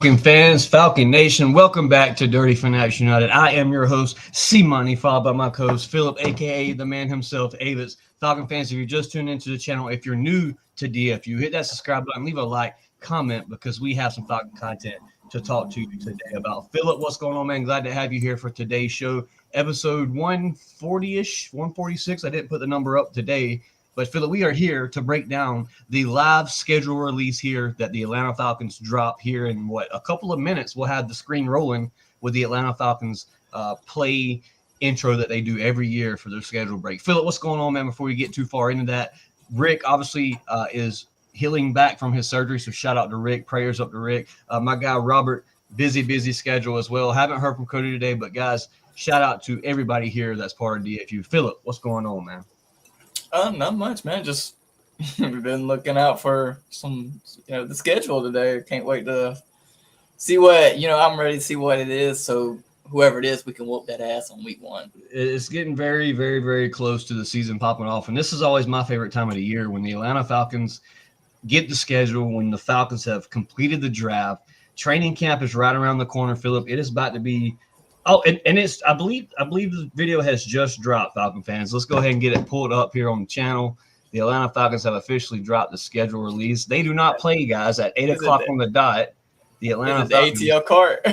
Fans, Falcon Nation, welcome back to Dirty Fanatics United. I am your host, C-Money, followed by my co-host, Philip, a.k.a. the man himself, Avis. Falcon fans, if you're just tuning into the channel, if you're new to DFU, hit that subscribe button, leave a like, comment, because we have some Falcon content to talk to you today about. Philip, what's going on, man? Glad to have you here for today's show, episode 140-ish, 146. I didn't put the number up today. But, Philip, we are here to break down the live schedule release here that the Atlanta Falcons drop here in, a couple of minutes. We'll have the screen rolling with the Atlanta Falcons play intro that they do every year for their schedule break. Philip, what's going on, man, before we get too far into that? Rick, obviously, is healing back from his surgery, so shout out to Rick. Prayers up to Rick. My guy, Robert, busy schedule as well. Haven't heard from Cody today, but, guys, shout out to everybody here that's part of DFU. Philip, what's going on, man? Not much, man. Just we've been looking out for some, the schedule today. Can't wait to see what, I'm ready to see what it is. So whoever it is, we can whoop that ass on week 1. It's getting very, very, very close to the season popping off. And this is always my favorite time of the year when the Atlanta Falcons get the schedule, when the Falcons have completed the draft. Training camp is right around the corner, Philip. It is about to be and it's I believe the video has just dropped, Falcon fans. Let's go ahead and get it pulled up here on the channel. The Atlanta Falcons have officially dropped the schedule release. They do not play, guys, at 8 o'clock on the dot. The Atlanta Falcons. The ATL cart.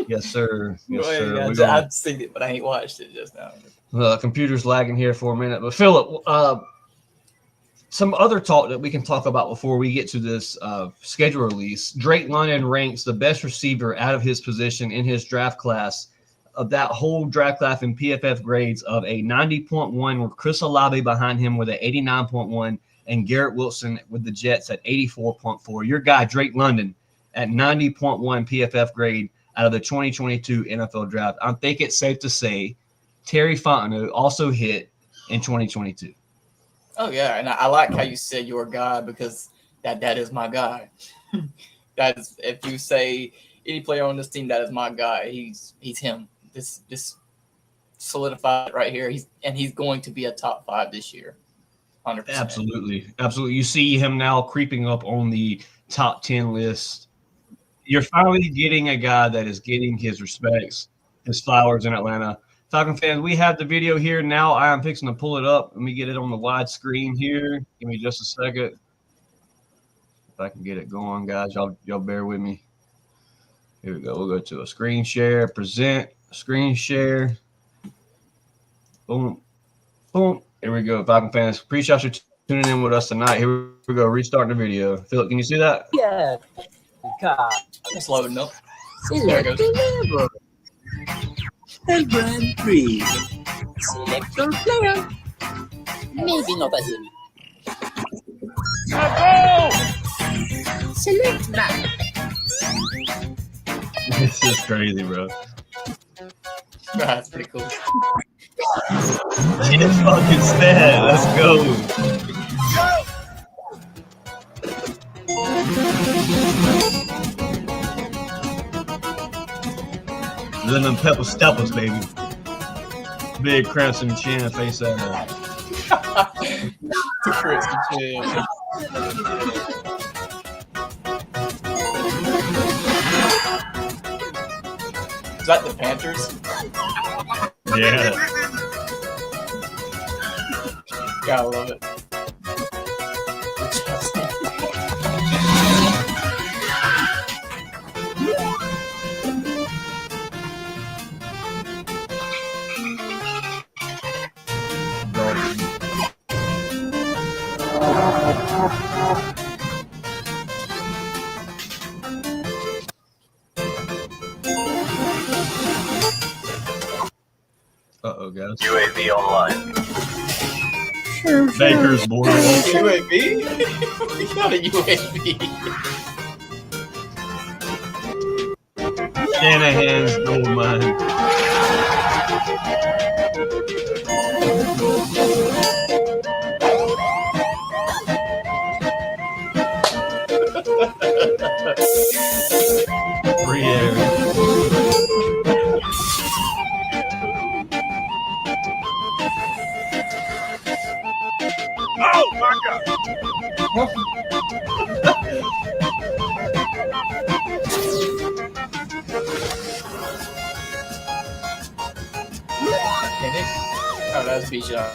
Yes, sir. Yes, sir. I've seen it, but I ain't watched it just now. The computer's lagging here for a minute. But, Philip, some other talk that we can talk about before we get to this schedule release. Drake London ranks the best receiver out of his position in his draft class, of that whole draft class in PFF grades, of a 90.1, with Chris Olave behind him with an 89.1, and Garrett Wilson with the Jets at 84.4. Your guy, Drake London, at 90.1 PFF grade out of the 2022 NFL draft. I think it's safe to say Terry Fontenot also hit in 2022. Oh, yeah, and I like how you said your guy, because that is my guy. That is, if you say any player on this team, that is my guy. He's him. This solidified right here. He's going to be a top 5 this year. 100%. Absolutely. You see him now creeping up on the top 10 list. You're finally getting a guy that is getting his respects, his flowers in Atlanta. Falcon fans, we have the video here now. I am fixing to pull it up. Let me get it on the wide screen here. Give me just a second. If I can get it going, guys, y'all bear with me. Here we go. We'll go to a screen share, present, screen share. Boom, boom. Here we go, Falcon fans. Appreciate you tuning in with us tonight. Here we go, restarting the video. Philip, can you see that? Yeah. God. It's loading up. There it goes. And run free. Select your player. Maybe not as in. Select that. This is crazy, bro. That's pretty cool. It's fucking sad. Let's go. Them pepper steppers, baby. Big crimson chin, face that. Crimson chin. Is that the Panthers? Yeah. Gotta love it. Uh-oh, guys. UAV online. Baker's border. UAV? We got a UAV. Shanahan's gold mine. Free air. Oh my God! That's Bijan.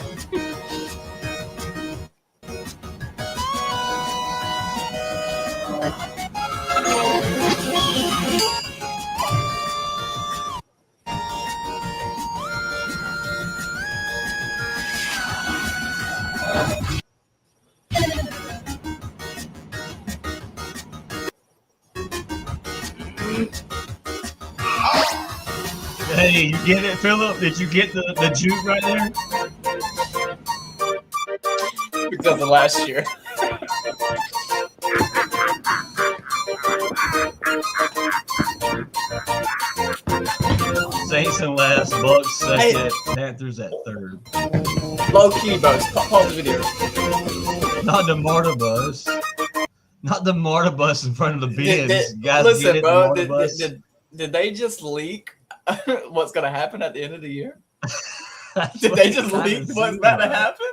Hey, you get it, Philip? Did you get the juke right there? Because of last year. Saints in last, Bucks second, Panthers at third. Low key, bro. Pause the video. Not the Marta bus. Not the Marta bus in front of the bins. Guys, Listen, get it, bro. the Marta bus. Did they just leak what's going to happen at the end of the year? That's Did what they it just kinda leak what's seemed about to like. happen?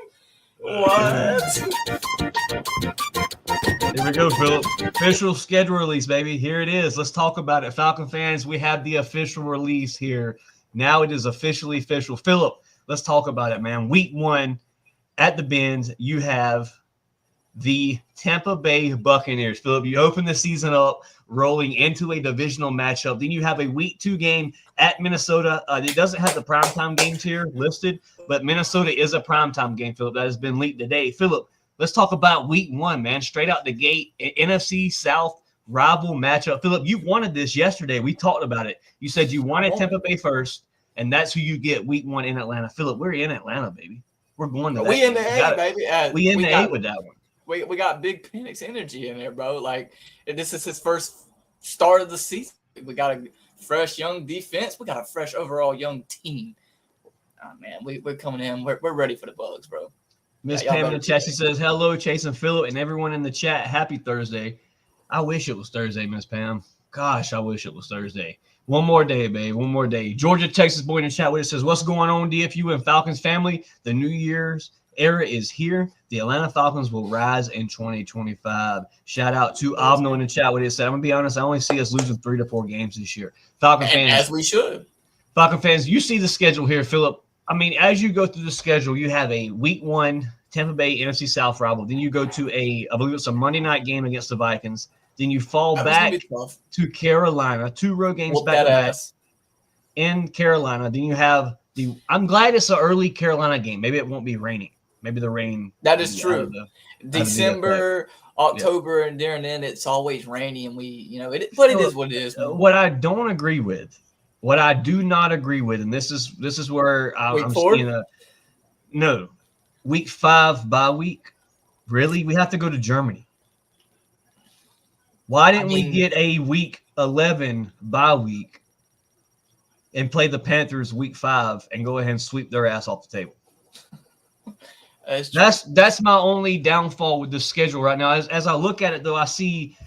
What? Here we go, Philip. Official schedule release, baby. Here it is. Let's talk about it. Falcon fans, we have the official release here. Now it is officially official. Philip, let's talk about it, man. Week 1 at the Benz, you have the Tampa Bay Buccaneers. Philip, you open the season up rolling into a divisional matchup. Then you have a week 2 game at Minnesota. It doesn't have the primetime games here listed, but Minnesota is a primetime game, Philip, that has been leaked today. Philip, let's talk about week 1, man. Straight out the gate, NFC South rival matchup. Philip, you wanted this yesterday. We talked about it. You said you wanted Tampa Bay first, and that's who you get week 1 in Atlanta. Philip, we're in Atlanta, baby. We're going to that. We in the A, baby. We in the A with that one. We got big Phoenix energy in there, bro. Like, this is his first start of the season. We got a fresh young defense. We got a fresh overall young team. Oh, man, we're coming in. We're ready for the Bugs, bro. Miss Pam in the chat, she says, hello, Chase and Philip, and everyone in the chat. Happy Thursday. I wish it was Thursday, Miss Pam. Gosh, I wish it was Thursday. One more day, babe. One more day. Georgia, Texas boy in the chat with it says, what's going on, DFU and Falcons family? The New Year's era is here. The Atlanta Falcons will rise in 2025. Shout out to Avno in the chat with it said, I'm going to be honest, I only see us losing 3 to 4 games this year. Falcon fans. As we should. Falcon fans, you see the schedule here, Philip. I mean, as you go through the schedule, you have a week 1 Tampa Bay NFC South rival. Then you go to I believe it's a Monday night game against the Vikings. Then you fall back to Carolina, 2 road games back to back in Carolina. Then you have I'm glad it's an early Carolina game. Maybe it won't be raining. Maybe the rain. That is true. December, October, and there and then it's always rainy, and but it is what it is. What I don't agree with, what I do not agree with, and this is where I'm seeing no week 5 bye week. Really, we have to go to Germany. Why didn't we get a week 11 bye week and play the Panthers week 5 and go ahead and sweep their ass off the table? That's my only downfall with the schedule right now. As I look at it, though, I see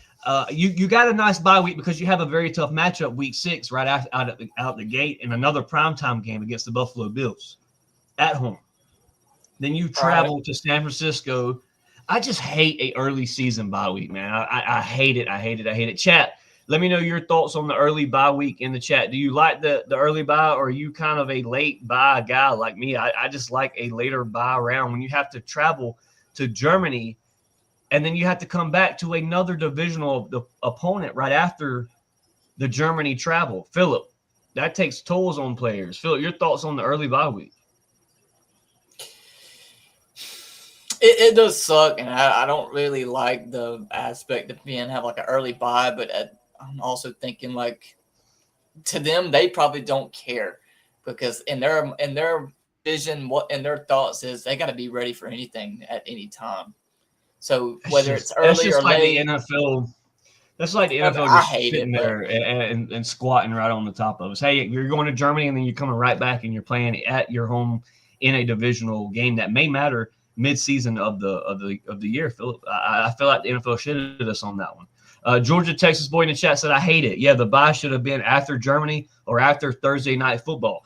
you got a nice bye week because you have a very tough matchup week 6 right out the gate and another primetime game against the Buffalo Bills at home. Then you travel to San Francisco. I just hate a early season bye week, man. I hate it. I hate it. I hate it. Chat, let me know your thoughts on the early bye week in the chat. Do you like the early bye, or are you kind of a late bye guy like me? I just like a later bye round when you have to travel to Germany and then you have to come back to another divisional opponent right after the Germany travel. Philip, that takes tolls on players. Philip, your thoughts on the early bye week? It does suck, and I don't really like the aspect of being have like an early bye, but I'm also thinking like to them they probably don't care because in their vision, what in their thoughts is they got to be ready for anything at any time. So whether it's early or like late, the NFL. That's like the NFL just sitting there and squatting right on the top of us. Hey, you're going to Germany and then you're coming right back and you're playing at your home in a divisional game that may matter mid-season of the year. Philip, I feel like the NFL shitted us on that one. Georgia, Texas boy in the chat said, I hate it. Yeah, the bye should have been after Germany or after Thursday night football.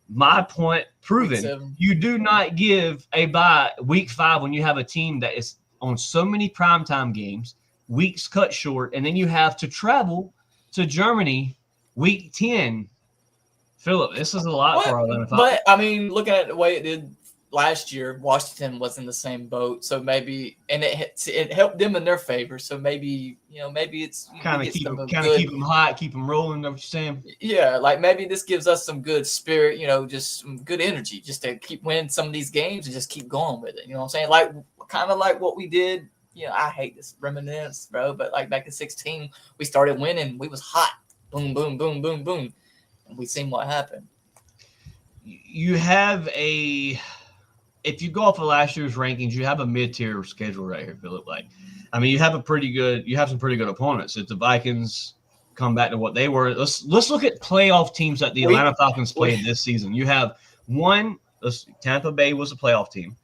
My point proven. You do not give a bye week 5 when you have a team that is on so many primetime games, weeks cut short, and then you have to travel to Germany week 10. Philip, this is a lot for our NFL. But, I mean, looking at the way it did last year Washington was in the same boat, so maybe and it helped them in their favor. So maybe maybe it's Kind of keep them hot, keep them rolling. Know what you're saying? Yeah, like maybe this gives us some good spirit, just some good energy, just to keep winning some of these games and just keep going with it. You know what I'm saying? Like kind of like what we did. I hate this reminiscence, bro, but like back in 2016, we started winning. We was hot, boom, boom, boom, boom, boom, and we seen what happened. You have if you go off of last year's rankings, you have a mid-tier schedule right here, Philip. Like, I mean, you have some pretty good opponents. If the Vikings come back to what they were, let's look at playoff teams that the Atlanta Falcons played this season. You have Tampa Bay was a playoff team.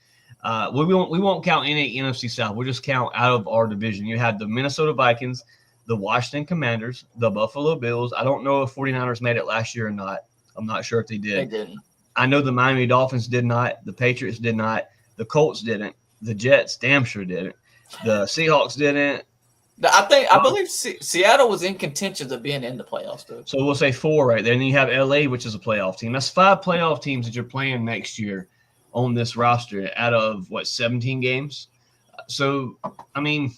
We won't count any NFC South. We'll just count out of our division. You had the Minnesota Vikings, the Washington Commanders, the Buffalo Bills. I don't know if 49ers made it last year or not. I'm not sure if they did. They didn't. I know the Miami Dolphins did not. The Patriots did not. The Colts didn't. The Jets damn sure didn't. The Seahawks didn't. I believe Seattle was in contention of being in the playoffs, though. So we'll say 4 right there. And then you have LA, which is a playoff team. That's 5 playoff teams that you're playing next year on this roster out of 17 games. So I mean,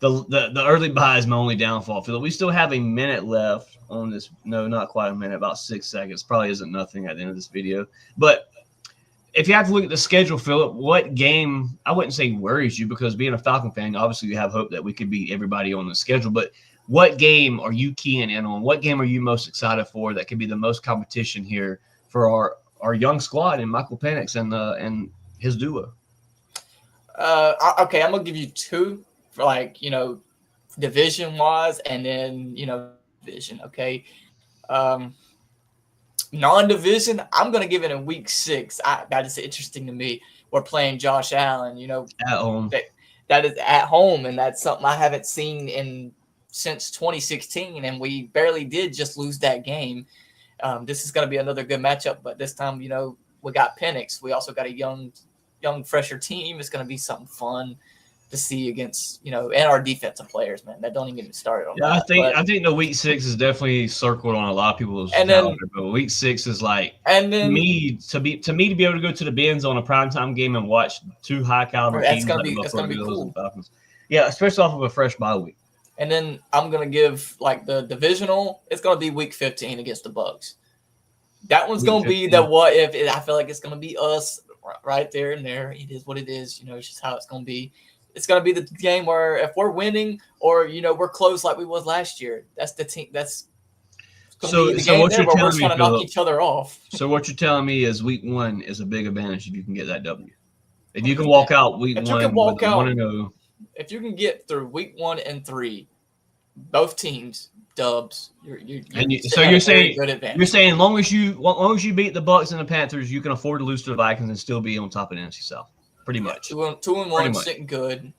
the early bye is my only downfall. Philip, we still have a minute left on this. No, not quite a minute, about 6 seconds. Probably isn't nothing at the end of this video. But if you have to look at the schedule, Philip, what game, I wouldn't say worries you, because being a Falcon fan, obviously you have hope that we could beat everybody on the schedule. But what game are you keying in on? What game are you most excited for that could be the most competition here for our young squad and Michael Penix and his duo? Okay, I'm going to give you 2 for division-wise and then, division, okay? Non-division, I'm going to give it in week 6. That is interesting to me. We're playing Josh Allen, At home. That is at home, and that's something I haven't seen since 2016, and we barely did just lose that game. This is going to be another good matchup, but this time, we got Penix. We also got a young, fresher team. It's going to be something fun to see against, and our defensive players, man. That don't even get me started on that. I think the week 6 is definitely circled on a lot of people's calendar, but week 6 is like, to me to be able to go to the Benz on a primetime game and watch 2 high caliber teams like the Buffalo Bills and Falcons. Yeah, especially off of a fresh bye week. And then I'm gonna give the divisional. It's gonna be week 15 against the Bucks. That one's gonna be the what if. I feel like it's gonna be us right there and there. It is what it is. It's just how it's gonna be. It's going to be the game where if we're winning or, we're close like we was last year, that's the team. That's going to be the game there where we're trying to knock each other off. So what you're telling me is week 1 is a big advantage if you can get that W. If you can walk out week 1 with 1-0. If you can get through week 1 and 3, both teams dubs. You're saying as long as you beat the Bucks and the Panthers, you can afford to lose to the Vikings and still be on top of the NFC South. Pretty much. 2-1, sitting good.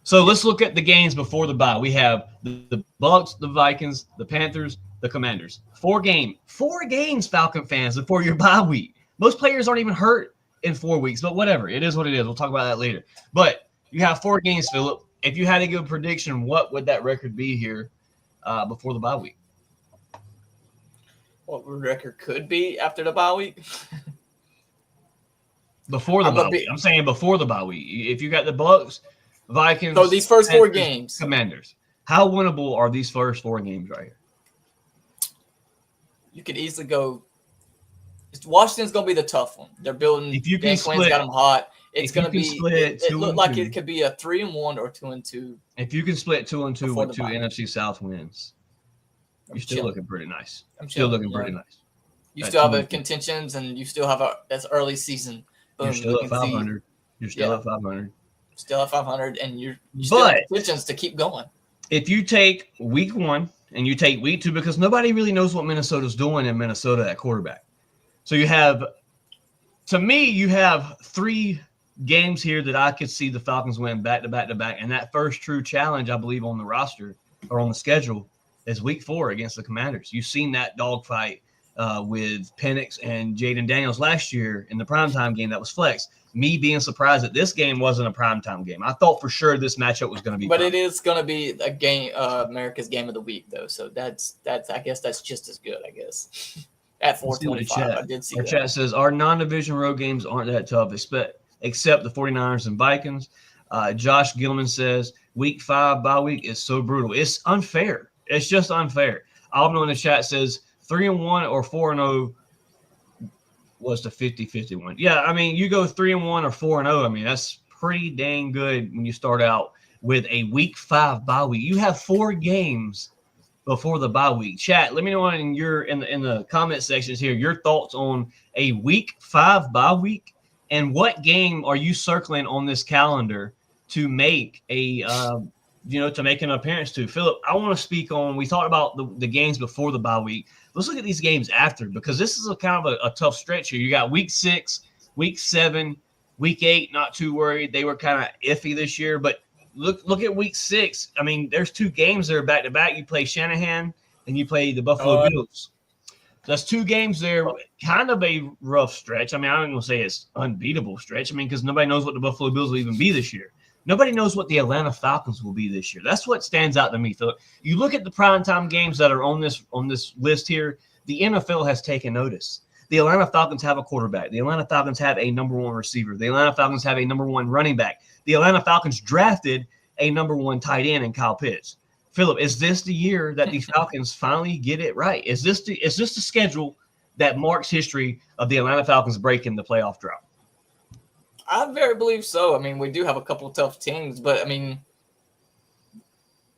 So let's look at the games before the bye. We have the Bucks, the Vikings, the Panthers, the Commanders. 4 games, Falcon fans, before your bye week. Most players aren't even hurt in 4 weeks, but whatever. It is what it is. We'll talk about that later. But you have 4 games, Philip. If you had to give a prediction, what would that record be here before the bye week? What record could be after the bye week? Before the bye week. I'm saying before the bye week. If you got the Bucks, Vikings. So these first 4 games. Commanders. How winnable are these first 4 games right here? You could easily go. Washington's going to be the tough one. They're building. If you can split, got them hot. It's going to be. It looked like it could be a 3-1 or 2-2. If you can split 2-2 with 2 NFC South wins, you're still looking pretty nice. Still looking pretty nice. You still have contentions, and you still have that's early season. Boom, you're still at 500. You're still at 500. Still at 500, and you still have positions to keep going. If you take week 1 and you take week 2, because nobody really knows what Minnesota's doing in Minnesota at quarterback. So you have 3 games here that I could see the Falcons win back to back to back. And that first true challenge, I believe, on the roster or on the schedule is week 4 against the Commanders. You've seen that dogfight with Penix and Jaden Daniels last year in the primetime game that was flex. Me being surprised that this game wasn't a primetime game. I thought for sure this matchup was going to be. But it is going to be a game, America's game of the week, though. So that's I guess that's just as good, I guess. at Let's see what the 425. I chat. did see Our that. chat says our non-division road games aren't that tough, except the 49ers and Vikings. Josh Gilman says week 5 bye week is so brutal. It's unfair. It's just unfair. Alvin in the chat says 3-1 or 4-0 was the 50-51. Yeah, I mean, you go 3-1 or 4-0. I mean, that's pretty dang good when you start out with a week 5 bye week. You have 4 games before the bye week. Chat, let me know in the comment sections here your thoughts on a week 5 bye week, and what game are you circling on this calendar to make to make an appearance to. Philip, I want to speak on, we talked about the games before the bye week. Let's look at these games after, because this is a kind of a tough stretch here. You got week 6, week 7, week 8, not too worried. They were kind of iffy this year, but look at week 6. I mean, there's 2 games there back to back. You play Shanahan and you play the Buffalo Bills. That's 2 games there, kind of a rough stretch. I mean, I'm going to say it's unbeatable stretch. I mean, because nobody knows what the Buffalo Bills will even be this year. Nobody knows what the Atlanta Falcons will be this year. That's what stands out to me, Philip. You look at the primetime games that are on this list here, the NFL has taken notice. The Atlanta Falcons have a quarterback. The Atlanta Falcons have a number 1 receiver. The Atlanta Falcons have a number 1 running back. The Atlanta Falcons drafted a number 1 tight end in Kyle Pitts. Philip, is this the year that the Falcons finally get it right? Is this the schedule that marks history of the Atlanta Falcons breaking the playoff drought? I very believe so. I mean, we do have a couple of tough teams, but I mean,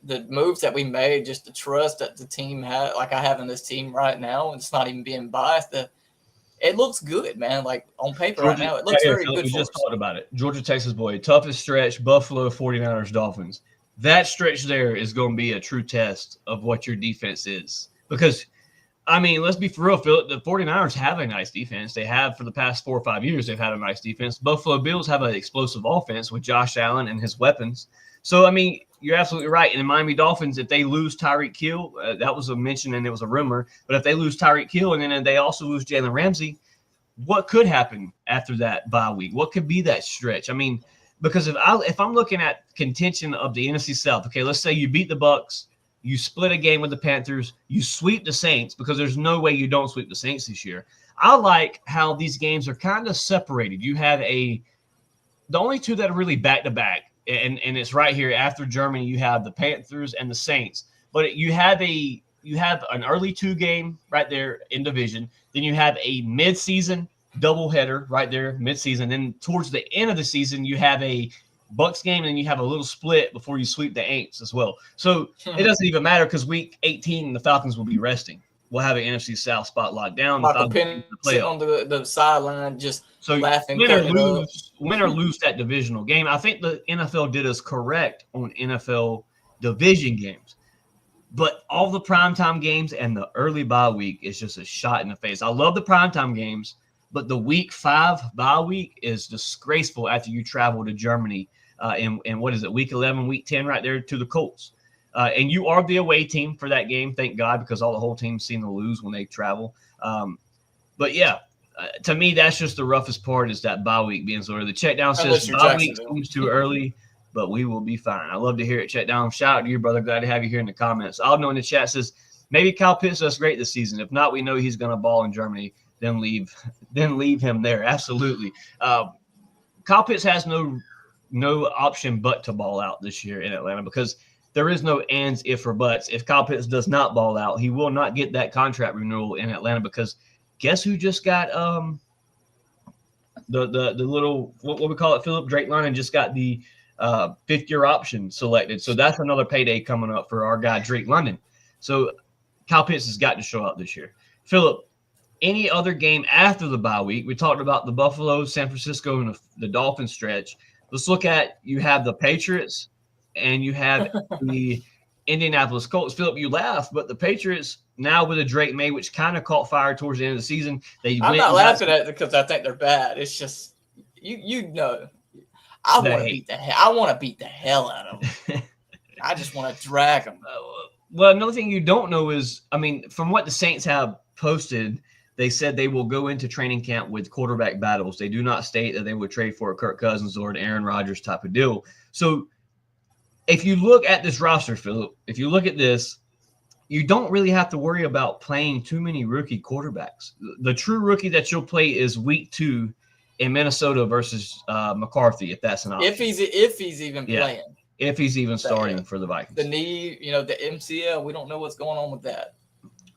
the moves that we made, just the trust that the team had, like I have in this team right now, it's not even being biased. It looks good, man. Like on paper right now, it looks very good. We just talked about it. Georgia, Texas boy, toughest stretch, Buffalo, 49ers, Dolphins. That stretch there is going to be a true test of what your defense is. Because, I mean, let's be for real, Philip. The 49ers have a nice defense. They have for the past 4 or 5 years, they've had a nice defense. Buffalo Bills have an explosive offense with Josh Allen and his weapons. So, I mean, you're absolutely right. And the Miami Dolphins, if they lose Tyreek Hill, that was a mention and it was a rumor. But if they lose Tyreek Hill and then they also lose Jalen Ramsey, what could happen after that bye week? What could be that stretch? I mean, because if I'm looking at contention of the NFC South, okay, let's say you beat the Bucks, you split a game with the Panthers, you sweep the Saints, because there's no way you don't sweep the Saints this year. I like how these games are kind of separated. You have the only 2 that are really back-to-back, and it's right here after Germany, you have the Panthers and the Saints. But you have an early 2 game right there in division. Then you have a mid-season doubleheader right there, mid-season. Then towards the end of the season, you have a Bucks game, and then you have a little split before you sweep the Aints as well. So it doesn't even matter, because week 18, the Falcons will be resting. We'll have an NFC South spot locked down. Michael Penn sitting on the sideline just laughing. Win or lose that divisional game. I think the NFL did us correct on NFL division games. But all the primetime games and the early bye week is just a shot in the face. I love the primetime games, but the week 5 bye week is disgraceful after you travel to Germany in what is it, week 11, week 10 right there to the Colts. And you are the away team for that game, thank God, because all the whole team's seen to lose when they travel. But, yeah, to me, that's just the roughest part, is that bye week being so early. The check down says bye week seems too early, but we will be fine. I love to hear it. Check down. Shout out to you, brother. Glad to have you here in the comments. I'll know in the chat says maybe Kyle Pitts does great this season. If not, we know he's going to ball in Germany. Then leave him there. Absolutely. Kyle Pitts has no option but to ball out this year in Atlanta, because there is no ands, if, or buts. If Kyle Pitts does not ball out, he will not get that contract renewal in Atlanta, because guess who just got the little, what we call it, Philip? Drake London just got the 5th-year option selected. So that's another payday coming up for our guy Drake London. So Kyle Pitts has got to show up this year. Philip, any other game after the bye week? We talked about the Buffalo, San Francisco, and the Dolphins stretch. Let's look at, you have the Patriots and you have the Indianapolis Colts. Philip, you laugh, but the Patriots now with a Drake May, which kind of caught fire towards the end of the season. I'm not laughing at it because I think they're bad. It's just you know, I want to beat the hell out of them. I just want to drag them. Well, another thing you don't know is, I mean, from what the Saints have posted, they said they will go into training camp with quarterback battles. They do not state that they would trade for a Kirk Cousins or an Aaron Rodgers type of deal. So if you look at this roster, Philip, if you look at this, you don't really have to worry about playing too many rookie quarterbacks. The true rookie that you'll play is week 2 in Minnesota versus McCarthy, if that's an option. If he's even playing. If he's even starting for the Vikings. The knee, the MCL, we don't know what's going on with that.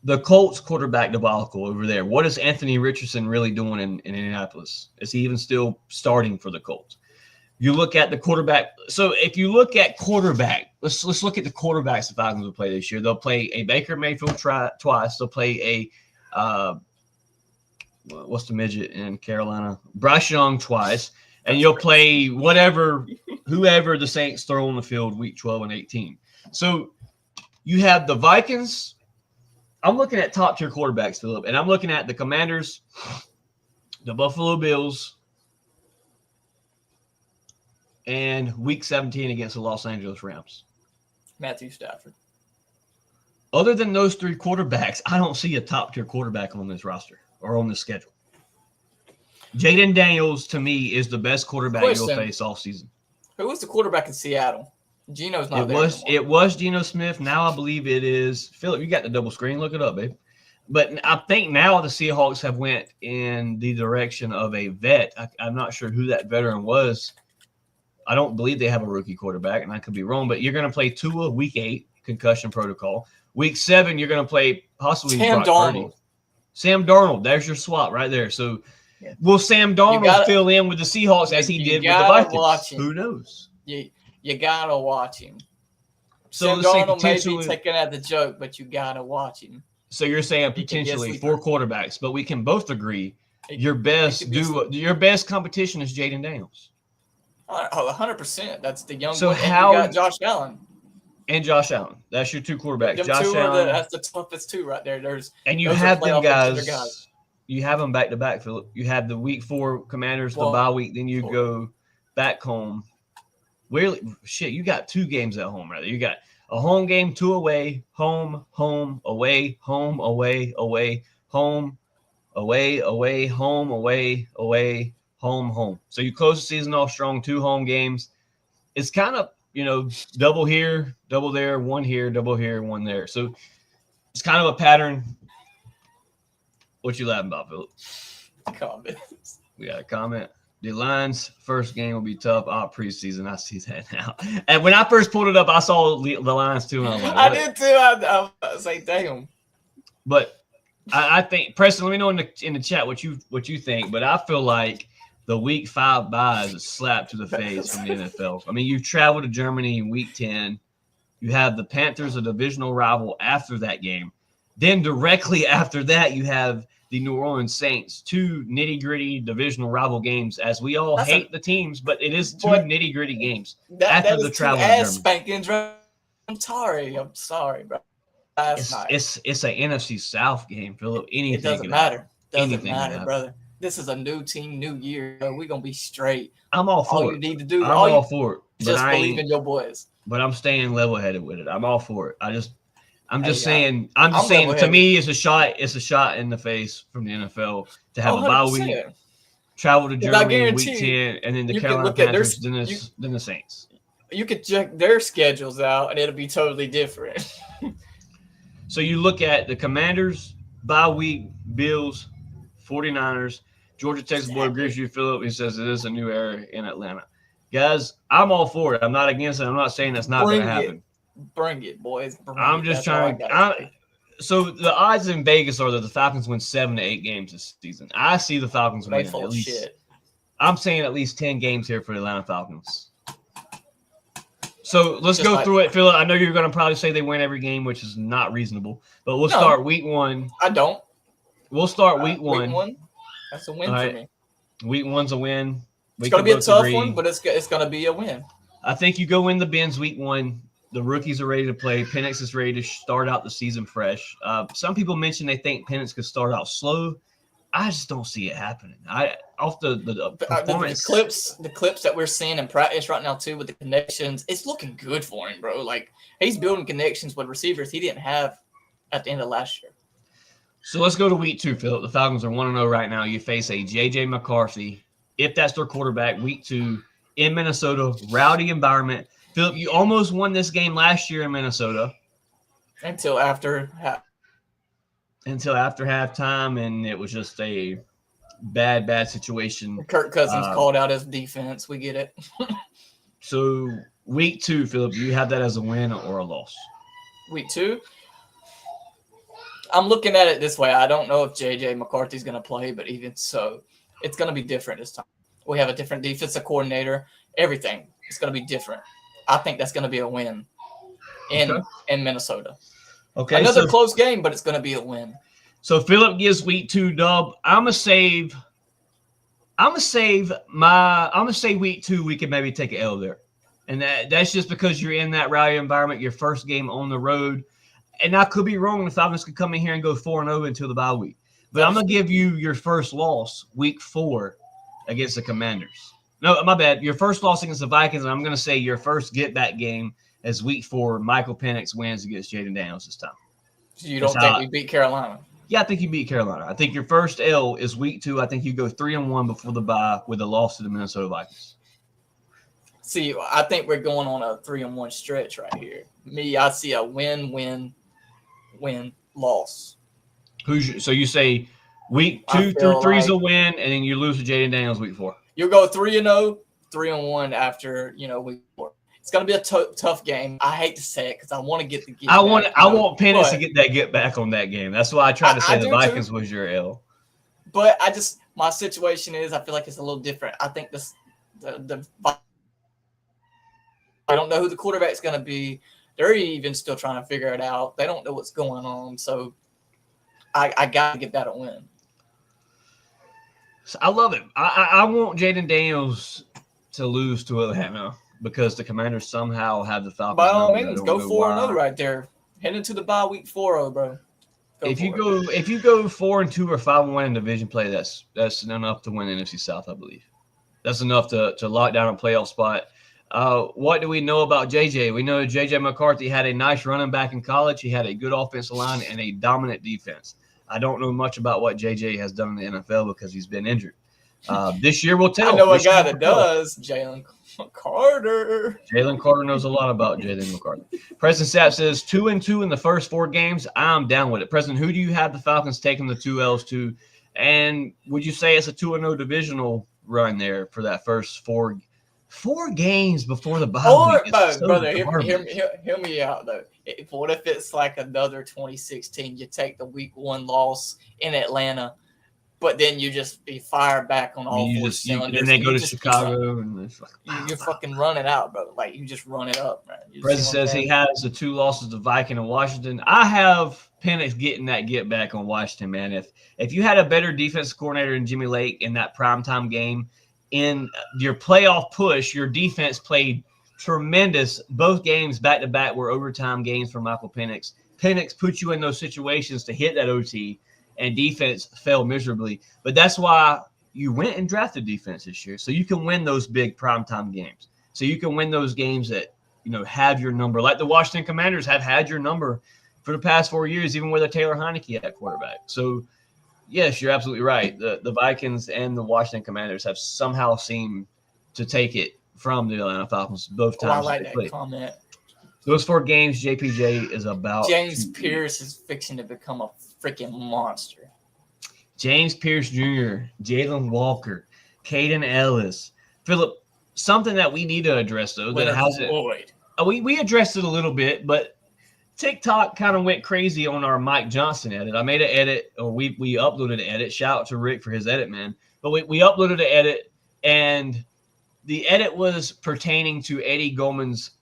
The Colts quarterback debacle over there. What is Anthony Richardson really doing in Indianapolis? Is he even still starting for the Colts? You look at the quarterback. So if you look at quarterback, let's look at the quarterbacks the Falcons will play this year. They'll play a Baker Mayfield twice. They'll play a what's the midget in Carolina? Bryce Young twice. And you'll play whoever the Saints throw on the field week 12 and 18. So you have the Vikings. I'm looking at top-tier quarterbacks, Philip, and I'm looking at the Commanders, the Buffalo Bills, and week 17 against the Los Angeles Rams. Matthew Stafford. Other than those 3 quarterbacks, I don't see a top-tier quarterback on this roster or on this schedule. Jaden Daniels, to me, is the best quarterback you'll face all season. Who was the quarterback in Seattle? Geno's not there anymore. It was Geno Smith. Now I believe it is Philip. You got the double screen. Look it up, babe. But I think now the Seahawks have went in the direction of a vet. I'm not sure who that veteran was. I don't believe they have a rookie quarterback, and I could be wrong. But you're going to play Tua week 8, concussion protocol. Week 7, you're going to play possibly Sam Darnold. Sam Darnold. There's your swap right there. So will Sam Darnold fill in with the Seahawks as he did with the Vikings? Who knows? You gotta watch him. So Sam Darnold may be taking out the joke, but you gotta watch him. So you're saying potentially 4 quarterbacks, but we can both agree your best competition is Jaden Daniels. 100%. That's the young. So one. how you got Josh Allen and Josh Allen? That's your 2 quarterbacks. Them Josh 2 Allen. That's the toughest 2 right there. You have them guys. You have them back to back, Philip. You have the week 4 Commanders, the bye week, then you go back home. You got 2 games at home, right there. You got a home game, 2 away, home, away, home, away, home, away, home, away, home. So you close the season off strong, 2 home games. It's kind of, double here, double there, 1 here, double here, 1 there. So it's kind of a pattern. What you laughing about, Philip? Comments. We got a comment. The Lions' first game will be tough. Preseason. I see that now. And when I first pulled it up, I saw the Lions too. And I was like, I did too. I was like, damn. But I think, Preston, let me know in the chat what you think. But I feel like the week 5 bye is a slap to the face from the NFL. I mean, you travel to Germany in week 10. You have the Panthers, a divisional rival, after that game. Then directly after that, you have the New Orleans Saints, 2 nitty-gritty divisional rival games, as we all hate the teams, but it is 2 nitty-gritty games after the travel to Germany. Spankings. I'm sorry, bro. It's an NFC South game, Philip. It doesn't matter. Doesn't matter, brother. This is a new team, new year. We're going to be straight. I'm all for it. All you need to do I'm all for it. Just believe in your boys. But I'm staying level-headed with it. I'm all for it. I'm just saying. To me, it's a shot. It's a shot in the face from the NFL to have a bye week, travel to Germany week 10, and then the Carolina Panthers, then the Saints. You could check their schedules out, and it'll be totally different. So you look at the Commanders bye week, Bills, 49ers, Georgia Texas boy agrees with you, Philip. He says it is a new era in Atlanta. Guys, I'm all for it. I'm not against it. I'm not saying that's not going to happen. Bring it, boys. I'm just trying. So the odds in Vegas are that the Falcons win 7 to 8 games this season. I see the Falcons winning at least. I'm saying at least 10 games here for the Atlanta Falcons. So let's go through it, Phil. I know you're going to probably say they win every game, which is not reasonable. But we'll start week 1. I don't. We'll start week 1. Week 1. That's a win for me. Week 1's a win. It's going to be a tough one, but it's going to be a win. I think you go win the Benz week 1. The rookies are ready to play. Penix is ready to start out the season fresh. Some people mention they think Penix could start out slow. I just don't see it happening. Performance. The clips that we're seeing in practice right now too with the connections, it's looking good for him, bro. Like he's building connections with receivers he didn't have at the end of last year. So let's go to week 2, Philip. The Falcons are 1-0 right now. You face a J.J. McCarthy, if that's their quarterback, week 2 in Minnesota, rowdy environment. Philip, you almost won this game last year in Minnesota. until after halftime, and it was just a bad situation. Kirk Cousins called out his defense. We get it. So week 2, Philip, you have that as a win or a loss? Week 2. I'm looking at it this way. I don't know if J.J. McCarthy's going to play, but even so, it's going to be different this time. We have a different defensive coordinator. Everything is going to be different. I think that's going to be a win in Minnesota. Okay, another close game, but it's going to be a win. So Philip gives week 2 dub. I'm gonna say week 2 we can maybe take an L there, and that's just because you're in that rowdy environment. Your first game on the road, and I could be wrong. The Falcons could come in here and go 4-0 until the bye week. But I'm gonna give you your first loss week 4 against the Commanders. No, my bad. Your first loss against the Vikings, and I'm gonna say your first get back game as week 4. Michael Penix wins against Jaden Daniels this time. So you don't think we beat Carolina? Yeah, I think you beat Carolina. I think your first L is week 2. I think you go 3-1 before the bye with a loss to the Minnesota Vikings. See, I think we're going on a 3-1 stretch right here. I see a win, loss. So you say week 2 through 3 is a win, and then you lose to Jaden Daniels week 4. You'll go 3-0, 3-1 after week 4. It's going to be a tough game. I hate to say it because I want to get the get I want Penix to get that get back on that game. That's why I tried to say the Vikings too. Was your L. But my situation is I feel like it's a little different. I think I don't know who the quarterback's going to be. They're even still trying to figure it out. They don't know what's going on. So I got to give that a win. So I love it. I want Jaden Daniels to lose to Atlanta because the Commanders somehow have the Falcons. By all means, go 4-0 right there. Heading to the bye week 4-0, bro. If you go 4-2 or 5-1 in division play, that's enough to win NFC South, I believe. That's enough to lock down a playoff spot. What do we know about JJ? We know JJ McCarthy had a nice running back in college. He had a good offensive line and a dominant defense. I don't know much about what JJ has done in the NFL because he's been injured. This year will tell. I know a guy that does, Jalen Carter. Jalen Carter knows a lot about Jalen McCarthy. President Sapp says 2-2 in the first 4 games. I'm down with it. President, who do you have the Falcons taking the 2 L's to? And would you say it's a 2-0 divisional run there for that first 4 games before the bye week? Brother, hear me out though. What if it's like another 2016? You take the week 1 loss in Atlanta, but then you just be fired back on all 4 cylinders. And they go to Chicago, and it's like you fucking run it out, bro. Like you just run it up, man. President says he has the 2 losses to Viking and Washington. I have Penix getting that get back on Washington, man. If you had a better defensive coordinator in Jimmy Lake in that primetime game, in your playoff push, your defense played tremendous. Both games back-to-back were overtime games for Michael Penix. Penix put you in those situations to hit that OT, and defense fell miserably. But that's why you went and drafted defense this year, so you can win those big primetime games. So you can win those games that have your number, like the Washington Commanders have had your number for the past 4 years, even with a Taylor Heineke at quarterback. So yes, you're absolutely right. The Vikings and the Washington Commanders have somehow seemed to take it from the Atlanta Falcons both times. I like that comment. Those 4 games, JPJ is about. James Pierce is fixing to become a freaking monster. James Pierce Jr., Jalen Walker, Caden Ellis, Philip. Something that we need to address though that hasn't. We addressed it a little bit, but TikTok kind of went crazy on our Mike Johnson edit. I made an edit, or we uploaded an edit. Shout out to Rick for his edit, man. But we uploaded an edit, and the edit was pertaining to Eddie Goldman's,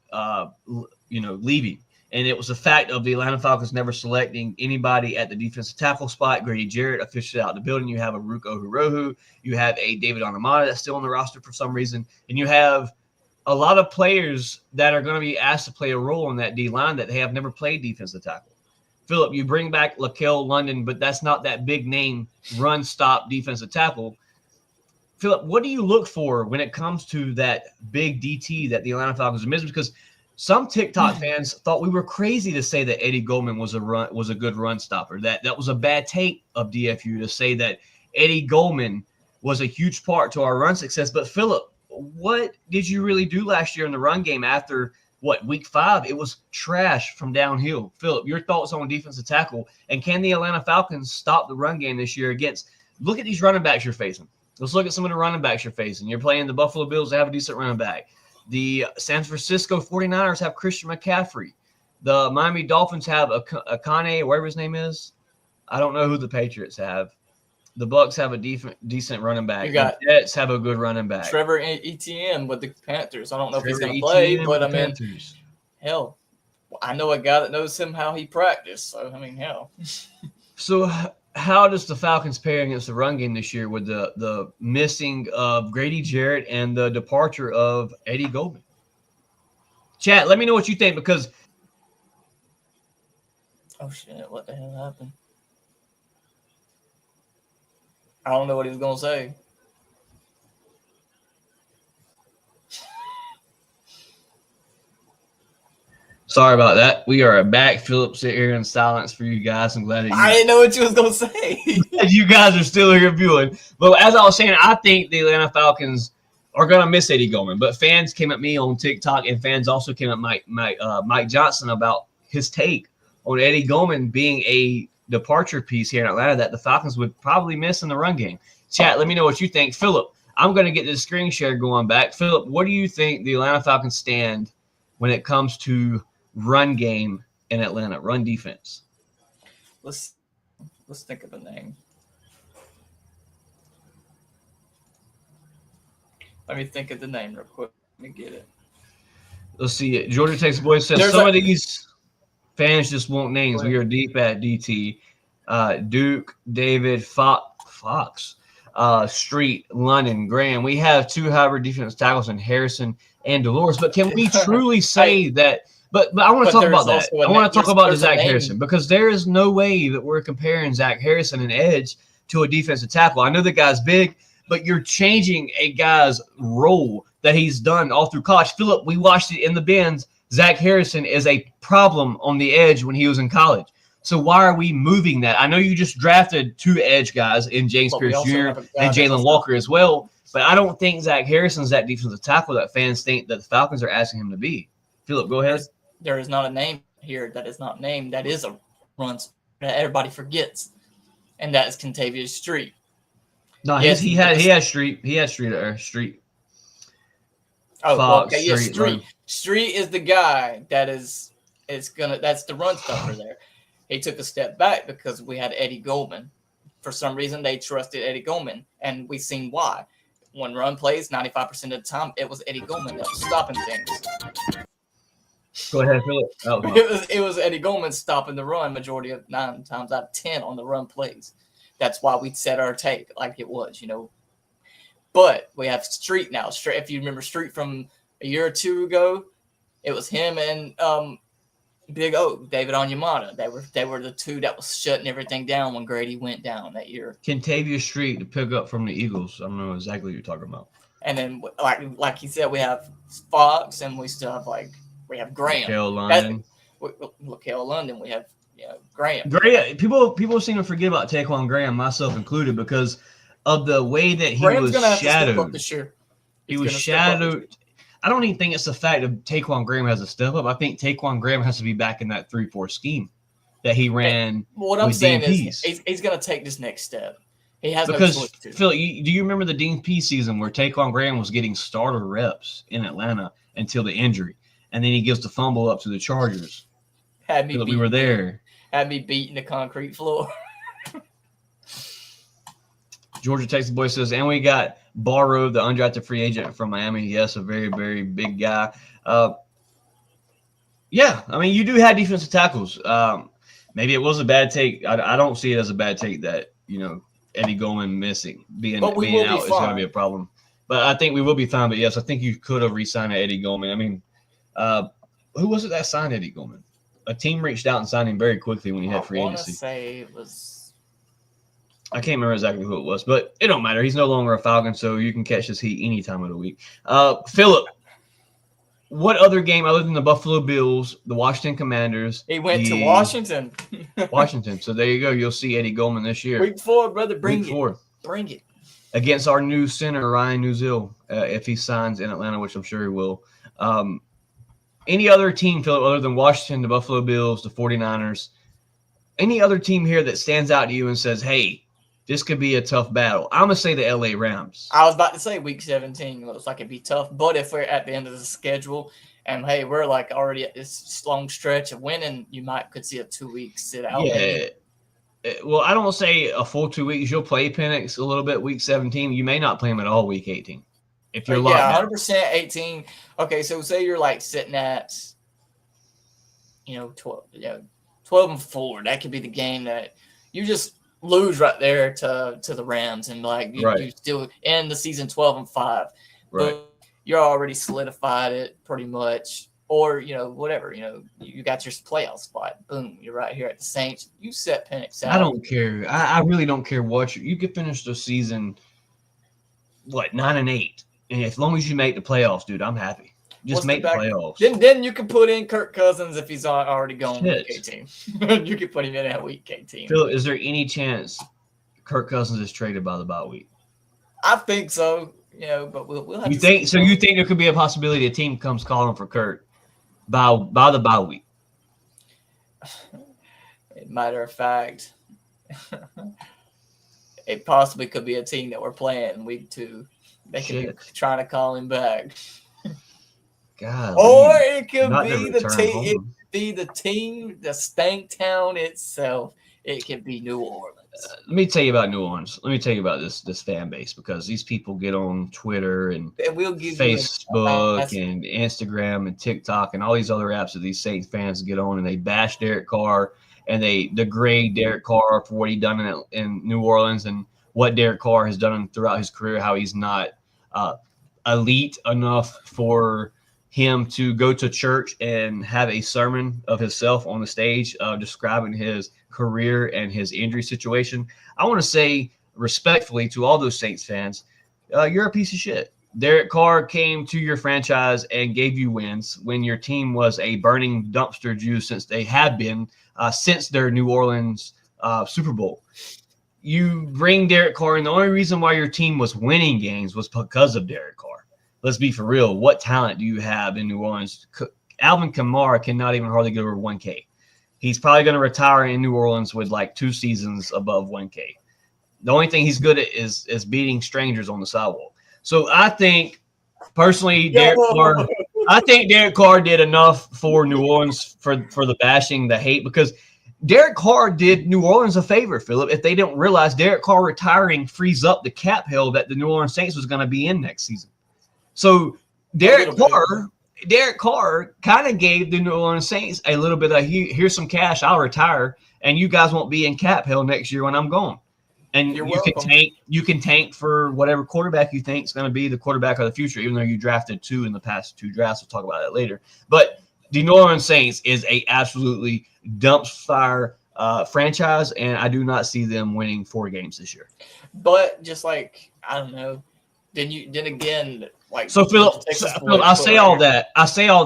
leaving. And it was the fact of the Atlanta Falcons never selecting anybody at the defensive tackle spot. Grady Jarrett officially out of the building. You have a Ruko Hurohu. You have a David Onamata that's still on the roster for some reason. And you have a lot of players that are going to be asked to play a role in that D-line that they have never played defensive tackle. Philip, you bring back Lakel London, but that's not that big name run-stop defensive tackle. Philip, what do you look for when it comes to that big DT that the Atlanta Falcons are missing? Because some TikTok fans thought we were crazy to say that Eddie Goldman was a good run stopper. That was a bad take of DFU to say that Eddie Goldman was a huge part to our run success. But Philip, what did you really do last year in the run game after week 5, it was trash from downhill. Philip, your thoughts on defensive tackle, and can the Atlanta Falcons stop the run game this year against? Look at these running backs you're facing. Let's look at some of the running backs you're facing. You're playing the Buffalo Bills that have a decent running back. The San Francisco 49ers have Christian McCaffrey. The Miami Dolphins have a Akane, whatever his name is. I don't know who the Patriots have. The Bucks have a decent running back. You got the Jets have a good running back. Trevor Etienne with the Panthers. I don't know if he's Trevor going to play, Etienne but with I the mean, Panthers. hell, I know a guy that knows him how he practiced. So I mean, hell. So how does the Falcons pair against the run game this year with the missing of Grady Jarrett and the departure of Eddie Goldman? Chat, let me know what you think, because Oh shit! What the hell happened? I don't know what he was gonna say. sorry about that. We are back. Philip, sit here in silence for you guys. I'm glad that I didn't know what you was gonna say. you guys are still here viewing. But as I was saying, I think the Atlanta Falcons are going to miss Eddie Goldman. But fans came at me on TikTok, and fans also came at Mike Johnson about his take on Eddie Goldman being a departure piece here in Atlanta that the Falcons would probably miss in the run game. Chat, let me know what you think. Philip, I'm going to get this screen share going back. Philip, what do you think the Atlanta Falcons stand when it comes to run game in Atlanta, run defense? Let's think of a name. Let me think of the name real quick. Let me get it. Let's see it. Georgia Texas Boys says some of these fans just want names. We are deep at DT. Duke, David, Fox, Street, London, Graham. We have 2 hybrid defense tackles in Harrison and Dolores. But can we truly say that? But I want to talk about that. I want to talk about Zach Harrison, because there is no way that we're comparing Zach Harrison and edge to a defensive tackle. I know the guy's big, but you're changing a guy's role that he's done all through college. Philip, we watched it in the bins. Zach Harrison is a problem on the edge when he was in college. So why are we moving that? I know you just drafted 2 edge guys in James Pierce Jr. and Jalen Walker as well, but I don't think Zach Harrison's that defensive tackle that fans think that the Falcons are asking him to be. Philip, go ahead. There is not a name here that is not named. That is a run that everybody forgets, and that is Contavious Street. No, yes, he had Street. He had Street. Oh, Fox, okay, yeah, Street. Street is the guy that's the run stopper there. He took a step back because we had Eddie Goldman. For some reason, they trusted Eddie Goldman, and we've seen why. When run plays, 95% of the time, it was Eddie Goldman that was stopping things. Go ahead, Philip. It was Eddie Goldman stopping the run majority of 9 times out of 10 on the run plays. That's why we set our take like it was, But we have Street now. Street, if you remember Street from a year or 2 ago, it was him and Big O, David Onyemata. They were the 2 that was shutting everything down when Grady went down that year. Contavious Street to pick up from the Eagles. I don't know exactly what you're talking about. And then, like you said, we have Fox, and we still have we have Graham. Lakel London. Lakel London. We have Graham. People seem to forget about Taquan Graham, myself included, because of the way that he Graham's was shadowed. This year. He was shadowed. I don't even think it's the fact of Taquan Graham has a step up. I think Taquan Graham has to be back in that 3-4 scheme that he ran. What I'm saying is he's going to take this next step. He has because no choice to. Phil, do you remember the Dean P season where Taquan Graham was getting starter reps in Atlanta until the injury, and then he gives the fumble up to the Chargers? We were there. Had me beating the concrete floor. Georgia Texas Boy says, and we got Barrow, the undrafted free agent from Miami. Yes, a very, very big guy. Yeah, I mean, you do have defensive tackles. Maybe it was a bad take. I don't see it as a bad take that, Eddie Goldman being out is going to be a problem. But I think we will be fine. But, yes, I think you could have re-signed Eddie Goldman. I mean, who was it that signed Eddie Goldman? A team reached out and signed him very quickly when he had free agency. I want to say it was – I can't remember exactly who it was, but it don't matter. He's no longer a Falcon, so you can catch his heat any time of the week. Philip, what other game other than the Buffalo Bills, the Washington Commanders? He went to Washington. Washington. So there you go. You'll see Eddie Goldman this year. Week 4, brother. Bring Week 4. Bring it. Against our new center, Ryan Nuzil, if he signs in Atlanta, which I'm sure he will. any other team, Philip, other than Washington, the Buffalo Bills, the 49ers, any other team here that stands out to you and says, hey, this could be a tough battle? I'm going to say the LA Rams. I was about to say week 17 looks like it'd be tough, but if we're at the end of the schedule and hey, we're like already at this long stretch of winning, you could see a 2-week sit out. Yeah. Maybe. Well, I don't say a full 2 weeks. You'll play Penix a little bit week 17. You may not play him at all week 18 if you're locked down. 100% 18. Okay, so say you're like sitting at 12-4. That could be the game that you just lose right there to the Rams, and like you still end the season 12-5. Right. But you're already solidified it pretty much, or whatever. You got your playoff spot. Boom, you're right here at the Saints. You set Penix out. I don't care. I really don't care what you could finish the season 9-8, and as long as you make the playoffs, dude, I'm happy. Just make the playoffs. Then you can put in Kirk Cousins if he's already going week 18. You can put him in at week 18. Phil, is there any chance Kirk Cousins is traded by the bye week? I think so. But we'll have you think so? You think there could be a possibility a team comes calling for Kirk by the bye week? Matter of fact, it possibly could be a team that we're playing week 2. They could be trying to call him back. God. Or it could be the team. It could be the team, the stank town itself. It could be New Orleans. Let me tell you about New Orleans. Let me tell you about this fan base, because these people get on Twitter and Facebook and Instagram and TikTok and all these other apps that these Saints fans get on, and they bash Derek Carr and they degrade Derek Carr for what he done in New Orleans and what Derek Carr has done throughout his career, how he's not elite enough for him to go to church and have a sermon of himself on the stage describing his career and his injury situation. I want to say respectfully to all those Saints fans, you're a piece of shit. Derek Carr came to your franchise and gave you wins when your team was a burning dumpster juice, since they have been since their New Orleans Super Bowl. You bring Derek Carr, and the only reason why your team was winning games was because of Derek Carr. Let's be for real. What talent do you have in New Orleans? Alvin Kamara cannot even hardly get over 1K. He's probably going to retire in New Orleans with like 2 seasons above 1K. The only thing he's good at is beating strangers on the sidewalk. So I think, personally, Derek Carr did enough for New Orleans for the bashing, the hate, because Derek Carr did New Orleans a favor, Philip, if they don't realize Derek Carr retiring frees up the cap hell that the New Orleans Saints was going to be in next season. So Derek Carr kind of gave the New Orleans Saints a little bit of, here's some cash, I'll retire, and you guys won't be in cap hell next year when I'm gone. And you can tank for whatever quarterback you think is going to be the quarterback of the future, even though you drafted 2 in the past 2 drafts. We'll talk about that later. But the New Orleans Saints is a absolutely dumpster franchise, and I do not see them winning 4 games this year. But just like, I don't know, then again, like, so Philip, I say all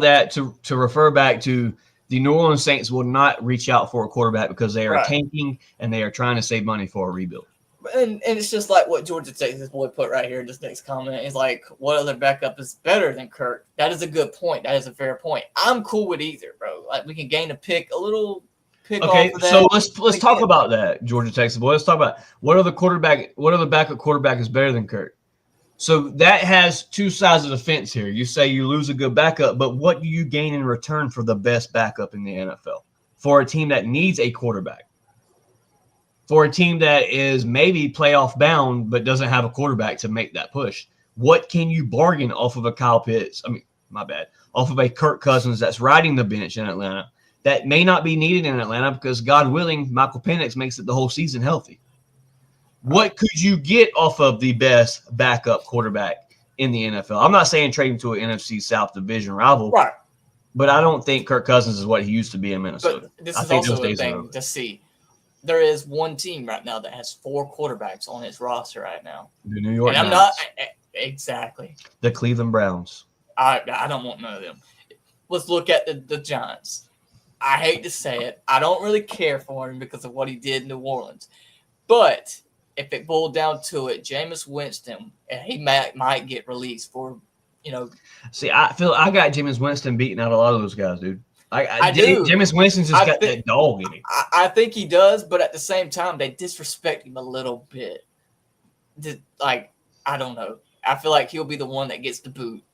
that to refer back to the New Orleans Saints will not reach out for a quarterback because they are tanking and they are trying to save money for a rebuild. And it's just like what Georgia Texas boy put right here in this next comment. Is like, what other backup is better than Kirk? That is a good point. That is a fair point. I'm cool with either, bro. Like, we can gain a pick. Okay, so let's talk about that, Georgia Texas boy. Let's talk about what other backup quarterback is better than Kirk. So that has 2 sides of the fence here. You say you lose a good backup, but what do you gain in return for the best backup in the NFL? For a team that needs a quarterback. For a team that is maybe playoff bound but doesn't have a quarterback to make that push. What can you bargain off of a Kyle Pitts? Off of a Kirk Cousins that's riding the bench in Atlanta that may not be needed in Atlanta because, God willing, Michael Penix makes it the whole season healthy. What could you get off of the best backup quarterback in the NFL? I'm not saying trade him to an NFC South division rival, right? But I don't think Kirk Cousins is what he used to be in Minnesota. But this is also a thing to see. There is one team right now that has 4 quarterbacks on its roster right now. The New York Giants. I'm not exactly the Cleveland Browns. I don't want none of them. Let's look at the Giants. I hate to say it. I don't really care for him because of what he did in New Orleans. But if it boiled down to it, Jameis Winston, he might get released for See, I feel I got Jameis Winston beating out a lot of those guys, dude. I do. Jameis Winston's just got that dog in him. I think he does, but at the same time, they disrespect him a little bit. Like, I don't know. I feel like he'll be the one that gets the boot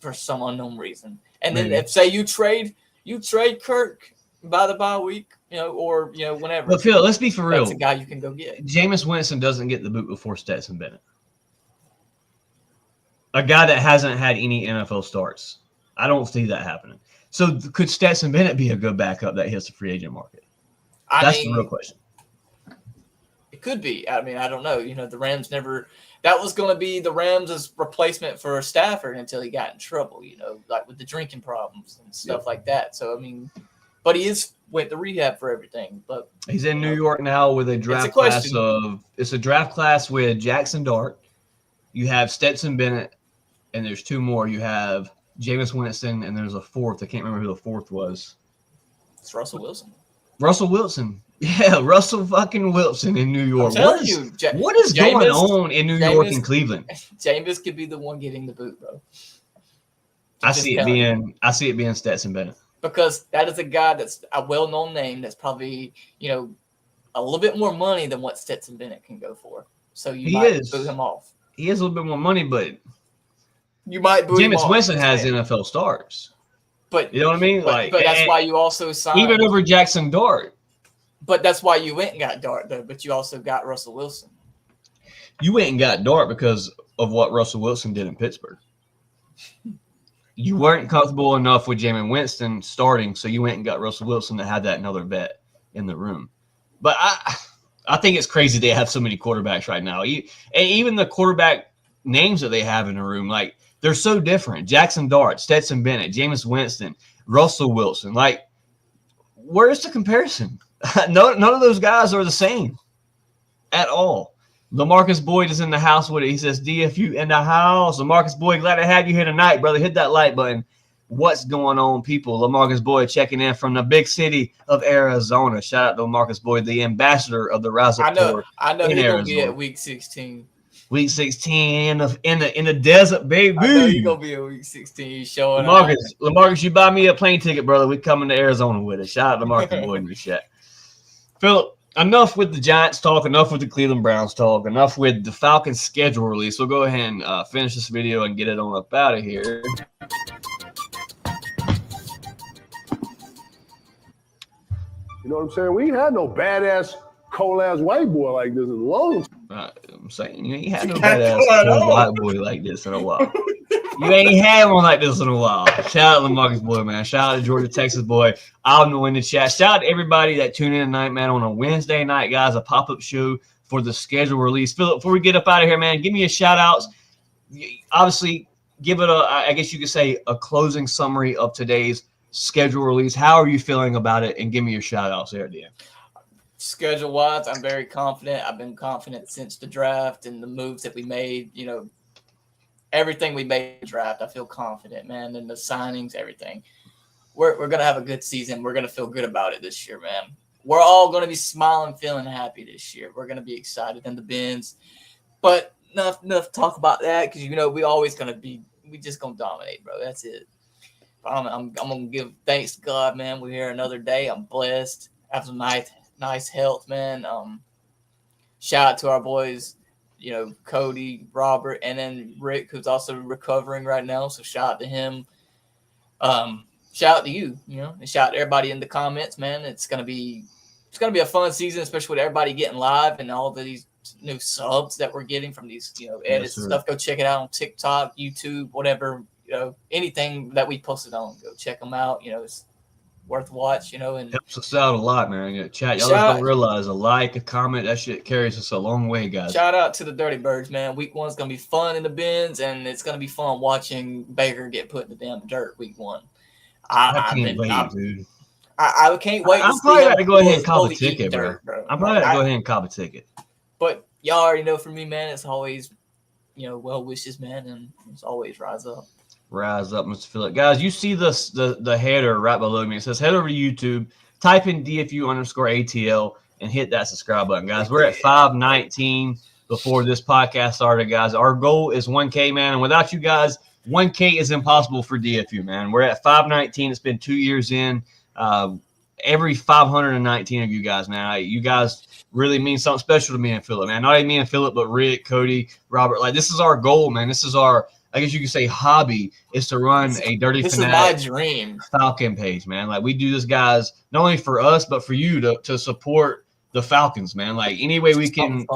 for some unknown reason. And then if say you trade Kirk by the bye week, or whenever. But Phil, let's be for real. That's a guy you can go get. Jameis Winston doesn't get the boot before Stetson Bennett. A guy that hasn't had any NFL starts. I don't see that happening. So could Stetson Bennett be a good backup that hits the free agent market? That's the real question. It could be. I mean, I don't know. The Rams never – that was going to be the Rams' replacement for Stafford until he got in trouble, like with the drinking problems and stuff like that. So, I mean – but he went to rehab for everything. But he's in New York now with a draft class of – it's a draft class with Jackson Dart. You have Stetson Bennett, and there's two more. You have – Jameis Winston, and there's a fourth. I can't remember who the fourth was. It's Russell Wilson. Russell Wilson. Yeah, Russell fucking Wilson in New York. What is going on in New York and Cleveland? Jameis could be the one getting the boot, bro. I see it being Stetson Bennett. Because that is a guy that's a well-known name that's probably, a little bit more money than what Stetson Bennett can go for. So you might boot him off. He has a little bit more money, but you might boot him off. Jameis Winston has NFL stars. But you know what I mean? But that's why you also signed even over Jackson Dart. But that's why you went and got Dart, though. But you also got Russell Wilson. You went and got Dart because of what Russell Wilson did in Pittsburgh. You weren't comfortable enough with Jameis Winston starting, so you went and got Russell Wilson to have that another bet in the room. But I think it's crazy they have so many quarterbacks right now. And even the quarterback names that they have in the room, like, they're so different. Jackson Dart, Stetson Bennett, Jameis Winston, Russell Wilson. Like, where's the comparison? None of those guys are the same at all. LaMarcus Boyd is in the house with it. He says, DFU in the house. LaMarcus Boyd, glad to have you here tonight, brother. Hit that like button. What's going on, people? LaMarcus Boyd checking in from the big city of Arizona. Shout out to LaMarcus Boyd, the ambassador of the Rise Up Tour. I know he's going to be at week 16. Week 16 in the desert, baby. I know you're gonna be at week 16 showing LaMarcus, you buy me a plane ticket, brother. We coming to Arizona with us. Shout out to LaMarcus Boyd in the chat. Philip, enough with the Giants talk, enough with the Cleveland Browns talk, enough with the Falcons schedule release. We'll go ahead and finish this video and get it on up out of here. You know what I'm saying? We ain't had no badass, cold-ass white boy like this in a long time. I'm saying you ain't had no badass white boy like this in a while. You ain't had one like this in a while. Shout out to LaMarcus Boyd, man. Shout out to Georgia, Texas boy. I'll know in the chat. Shout out to everybody that tuned in tonight, man, on a Wednesday night, guys, a pop-up show for the schedule release. Philip, before we get up out of here, man, give me a shout-out. Obviously, give it I guess you could say, a closing summary of today's schedule release. How are you feeling about it? And give me your shout-outs there, Dan. Schedule-wise, I'm very confident. I've been confident since the draft and the moves that we made, everything we made in the draft. I feel confident, man, and the signings, everything. We're going to have a good season. We're going to feel good about it this year, man. We're all going to be smiling, feeling happy this year. We're going to be excited in the bins. But enough talk about that because, we always going to be – we just going to dominate, bro. That's it. I'm going to give thanks to God, man. We're here another day. I'm blessed. Have some nice health, man. Shout out to our boys, Cody, Robert, and then Rick, who's also recovering right now. So shout out to him. Shout out to you, and shout out to everybody in the comments, man. It's gonna be a fun season, especially with everybody getting live and all of these new subs that we're getting from these, edits and stuff. Go check it out on TikTok, YouTube, whatever, anything that we posted on. Go check them out. It's worth watch, and helps us out a lot, man. Chat, y'all don't realize a like, a comment, that shit carries us a long way, guys. Shout out to the Dirty Birds, man. Week 1's gonna be fun in the bins, and it's gonna be fun watching Baker get put in the damn dirt week 1. I can't wait, dude. I can't wait. I'm probably about to go ahead and cop a ticket, bro. I'm probably going to go ahead and cop a ticket. But y'all already know from me, man, it's always, well wishes, man, and it's always rise up. Rise up, Mr. Phillip. Guys, you see the header right below me. It says head over to YouTube, type in DFU_ATL, and hit that subscribe button, guys. We're at 519 before this podcast started, guys. Our goal is 1K, man, and without you guys, 1K is impossible for DFU, man. We're at 519. It's been 2 years in. Every 519 of you guys, man. You guys really mean something special to me and Philip, man. Not only me and Philip, but Rick, Cody, Robert. Like, this is our goal, man. This is our, I guess you could say, hobby, is to run a Dirty Fanatic. This is my dream. Falcon page, man. Like, we do this, guys, not only for us, but for you to support the Falcons, man. Like, any way we can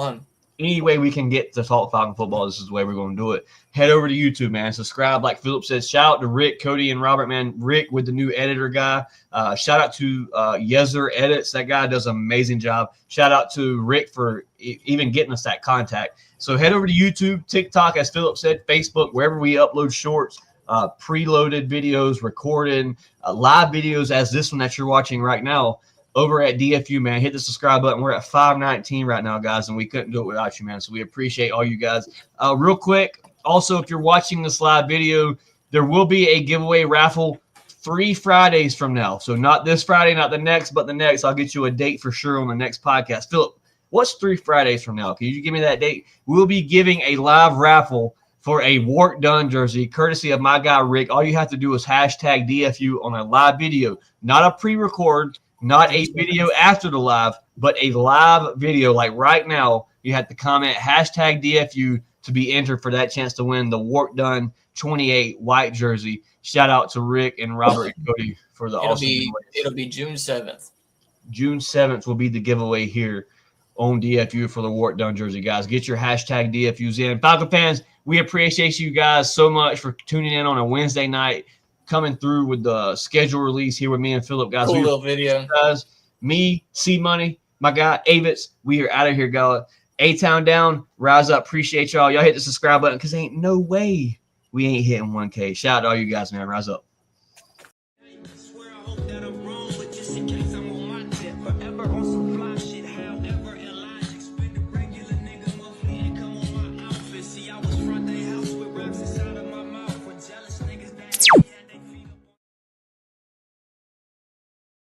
get to talk Falcon football, this is the way we're going to do it. Head over to YouTube, man. Subscribe, like Philip said. Shout out to Rick, Cody, and Robert, man. Rick with the new editor guy. Shout out to Yezer Edits. That guy does an amazing job. Shout out to Rick for even getting us that contact. So head over to YouTube, TikTok, as Philip said, Facebook, wherever we upload shorts, preloaded videos, recorded, live videos as this one that you're watching right now. Over at DFU, man, hit the subscribe button. We're at 519 right now, guys, and we couldn't do it without you, man. So we appreciate all you guys. Real quick, also, if you're watching this live video, there will be a giveaway raffle 3 Fridays from now. So not this Friday, not the next, but the next. I'll get you a date for sure on the next podcast. Philip, what's 3 Fridays from now? Can you give me that date? We'll be giving a live raffle for a Work Done jersey, courtesy of my guy, Rick. All you have to do is hashtag DFU on a live video, not a pre-record, not a video after the live, but a live video. Like right now, you have to comment hashtag DFU to be entered for that chance to win the Work Done 28 white jersey. Shout out to Rick and Robert and Cody for the awesome giveaway. It'll be June 7th. June 7th will be the giveaway here on DFU for the Work Done jersey, guys. Get your hashtag DFUs in. Falcon fans, we appreciate you guys so much for tuning in on a Wednesday night, coming through with the schedule release here with me and Philip, guys. Cool little video. Guys, me, C-Money, my guy, Avitz, we are out of here, guys. A-Town down, rise up. Appreciate y'all. Y'all hit the subscribe button because ain't no way we ain't hitting 1K. Shout out to all you guys, man. Rise up.